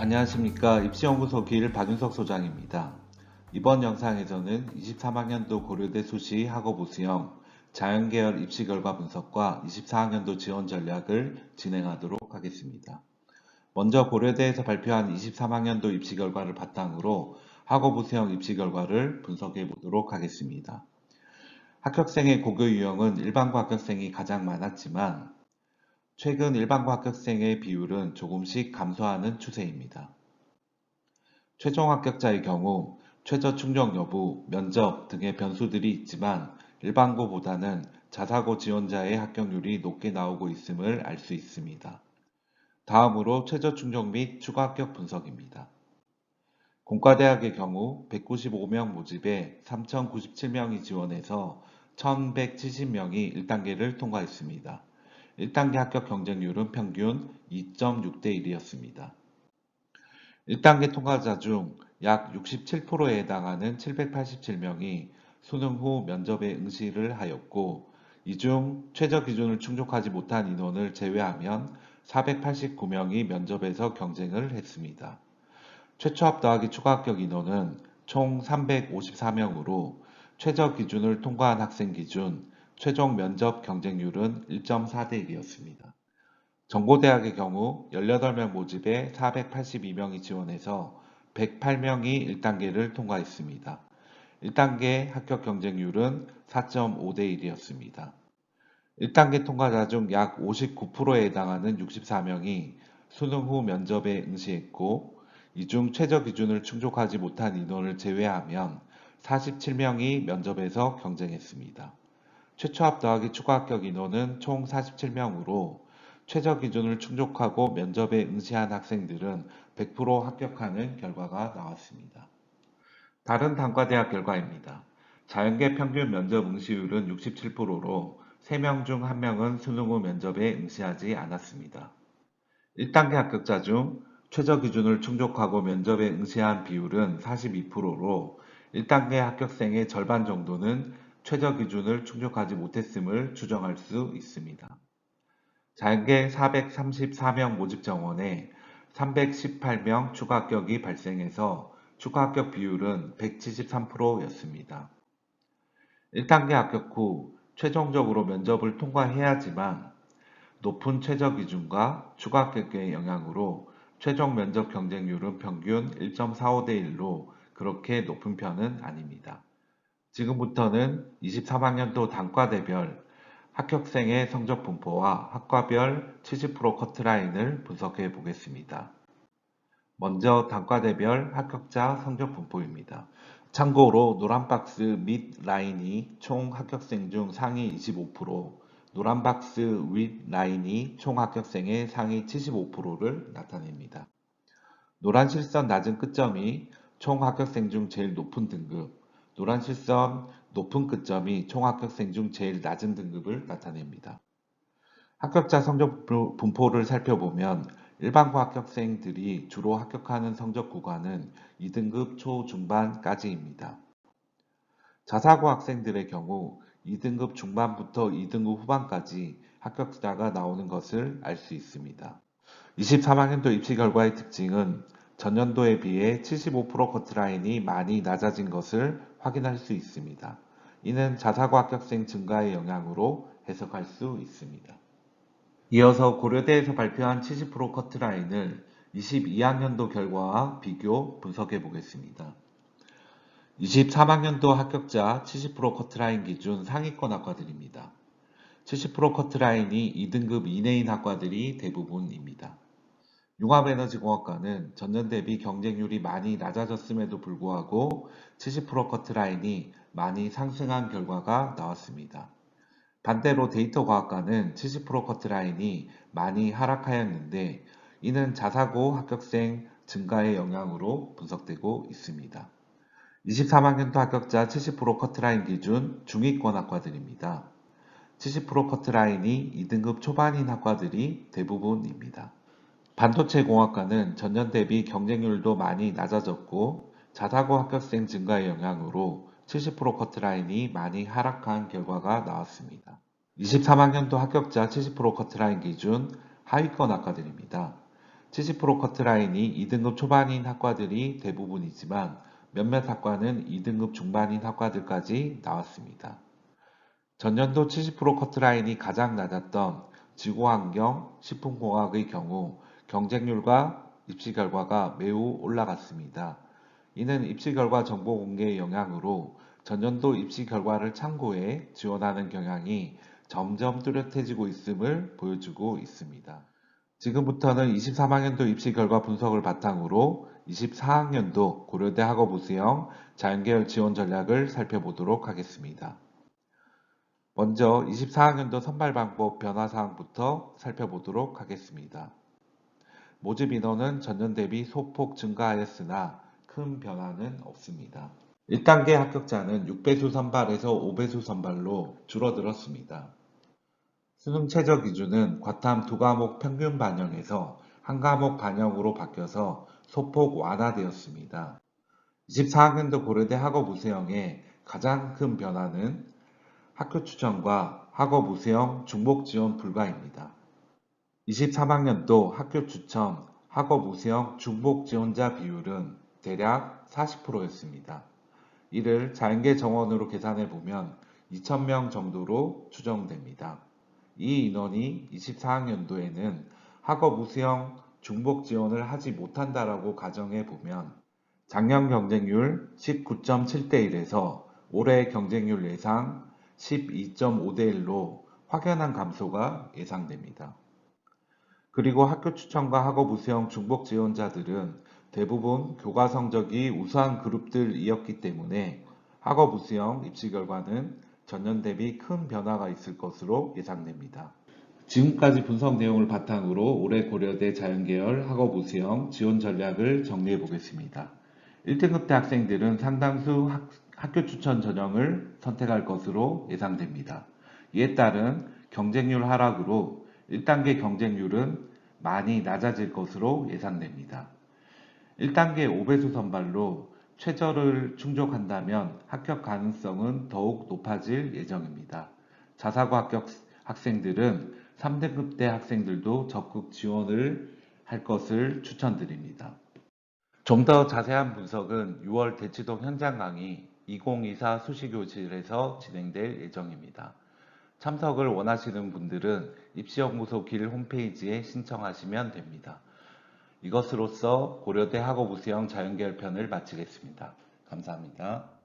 안녕하십니까. 입시연구소 길 박윤석 소장입니다. 이번 영상에서는 23학년도 고려대 수시 학업 우수형 자연계열 입시 결과 분석과 24학년도 지원 전략을 진행하도록 하겠습니다. 먼저 고려대에서 발표한 23학년도 입시 결과를 바탕으로 학업 우수형 입시 결과를 분석해 보도록 하겠습니다. 합격생의 고교 유형은 일반고 합격생이 가장 많았지만 최근 일반고 합격생의 비율은 조금씩 감소하는 추세입니다. 최종 합격자의 경우 최저 충족 여부, 면접 등의 변수들이 있지만 일반고보다는 자사고 지원자의 합격률이 높게 나오고 있음을 알 수 있습니다. 다음으로 최저 충족 및 추가 합격 분석입니다. 공과대학의 경우 195명 모집에 3,097명이 지원해서 1,170명이 1단계를 통과했습니다. 1단계 합격 경쟁률은 평균 2.6대 1이었습니다. 1단계 통과자 중 약 67%에 해당하는 787명이 수능 후 면접에 응시를 하였고, 이 중 최저 기준을 충족하지 못한 인원을 제외하면 489명이 면접에서 경쟁을 했습니다. 최초합 더하기 추가 합격 인원은 총 354명으로 최저 기준을 통과한 학생 기준 최종 면접 경쟁률은 1.4대 1이었습니다. 정보대학의 경우 18명 모집에 482명이 지원해서 108명이 1단계를 통과했습니다. 1단계 합격 경쟁률은 4.5대 1이었습니다. 1단계 통과자 중 약 59%에 해당하는 64명이 수능 후 면접에 응시했고, 이 중 최저 기준을 충족하지 못한 인원을 제외하면 47명이 면접에서 경쟁했습니다. 최초합 더하기 추가 합격 인원은 총 47명으로 최저 기준을 충족하고 면접에 응시한 학생들은 100% 합격하는 결과가 나왔습니다. 다른 단과대학 결과입니다. 자연계 평균 면접 응시율은 67%로 3명 중 1명은 수능 후 면접에 응시하지 않았습니다. 1단계 합격자 중 최저 기준을 충족하고 면접에 응시한 비율은 42%로 1단계 합격생의 절반 정도는 최저 기준을 충족하지 못했음을 추정할 수 있습니다. 자연계 434명 모집 정원에 318명 추가 합격이 발생해서 추가 합격 비율은 173%였습니다. 1단계 합격 후 최종적으로 면접을 통과해야지만 높은 최저 기준과 추가 합격의 영향으로 최종 면접 경쟁률은 평균 1.45대 1로 그렇게 높은 편은 아닙니다. 지금부터는 23학년도 단과대별 합격생의 성적 분포와 학과별 70% 커트라인을 분석해 보겠습니다. 먼저 단과대별 합격자 성적 분포입니다. 참고로 노란 박스 밑 라인이 총 합격생 중 상위 25%, 노란 박스 윗 라인이 총 합격생의 상위 75%를 나타냅니다. 노란 실선 낮은 끝점이 총 합격생 중 제일 높은 등급, 노란 실선 높은 끝점이 총 합격생 중 제일 낮은 등급을 나타냅니다. 합격자 성적 분포를 살펴보면 일반고 합격생들이 주로 합격하는 성적 구간은 2등급 초중반까지입니다. 자사고 학생들의 경우 2등급 중반부터 2등급 후반까지 합격자가 나오는 것을 알 수 있습니다. 23학년도 입시 결과의 특징은 전년도에 비해 75% 커트라인이 많이 낮아진 것을 확인할 수 있습니다. 이는 자사고 합격생 증가의 영향으로 해석할 수 있습니다. 이어서 고려대에서 발표한 70% 커트라인을 22학년도 결과와 비교 분석해 보겠습니다. 23학년도 합격자 70% 커트라인 기준 상위권 학과들입니다. 70% 커트라인이 2등급 이내인 학과들이 대부분입니다. 융합에너지공학과는 전년 대비 경쟁률이 많이 낮아졌음에도 불구하고 70% 커트라인이 많이 상승한 결과가 나왔습니다. 반대로 데이터과학과는 70% 커트라인이 많이 하락하였는데 이는 자사고 합격생 증가의 영향으로 분석되고 있습니다. 23학년도 합격자 70% 커트라인 기준 중위권 학과들입니다. 70% 커트라인이 2등급 초반인 학과들이 대부분입니다. 반도체공학과는 전년 대비 경쟁률도 많이 낮아졌고 자사고 합격생 증가의 영향으로 70% 커트라인이 많이 하락한 결과가 나왔습니다. 23학년도 합격자 70% 커트라인 기준 하위권 학과들입니다. 70% 커트라인이 2등급 초반인 학과들이 대부분이지만 몇몇 학과는 2등급 중반인 학과들까지 나왔습니다. 전년도 70% 커트라인이 가장 낮았던 지구환경, 식품공학의 경우 경쟁률과 입시 결과가 매우 올라갔습니다. 이는 입시 결과 정보 공개의 영향으로 전년도 입시 결과를 참고해 지원하는 경향이 점점 뚜렷해지고 있음을 보여주고 있습니다. 지금부터는 23학년도 입시 결과 분석을 바탕으로 24학년도 고려대 학업우수형 자연계열 지원 전략을 살펴보도록 하겠습니다. 먼저 24학년도 선발 방법 변화 사항부터 살펴보도록 하겠습니다. 모집 인원은 전년 대비 소폭 증가하였으나 큰 변화는 없습니다. 1단계 합격자는 6배수 선발에서 5배수 선발로 줄어들었습니다. 수능 최저 기준은 과탐 2과목 평균 반영에서 1과목 반영으로 바뀌어서 소폭 완화되었습니다. 24학년도 고려대 학업우수형의 가장 큰 변화는 학교 추천과 학업우수형 중복 지원 불가입니다. 23학년도 학교 추천, 학업우수형 중복 지원자 비율은 대략 40%였습니다. 이를 자연계 정원으로 계산해 보면 2,000명 정도로 추정됩니다. 이 인원이 24학년도에는 학업우수형 중복 지원을 하지 못한다라고 가정해 보면 작년 경쟁률 19.7대 1에서 올해 경쟁률 예상 12.5대 1로 확연한 감소가 예상됩니다. 그리고 학교 추천과 학업우수형 중복 지원자들은 대부분 교과 성적이 우수한 그룹들이었기 때문에 학업우수형 입시 결과는 전년 대비 큰 변화가 있을 것으로 예상됩니다. 지금까지 분석 내용을 바탕으로 올해 고려대 자연계열 학업우수형 지원 전략을 정리해 보겠습니다. 1등급대 학생들은 상당수 학교 추천 전형을 선택할 것으로 예상됩니다. 이에 따른 경쟁률 하락으로 1단계 경쟁률은 많이 낮아질 것으로 예상됩니다. 1단계 5배수 선발로 최저를 충족한다면 합격 가능성은 더욱 높아질 예정입니다. 자사고 합격 학생들은 3등급대 학생들도 적극 지원을 할 것을 추천드립니다. 좀 더 자세한 분석은 6월 대치동 현장 강의 2024 수시교실에서 진행될 예정입니다. 참석을 원하시는 분들은 입시연구소 길 홈페이지에 신청하시면 됩니다. 이것으로써 고려대 학업우수형 자연계열 편을 마치겠습니다. 감사합니다.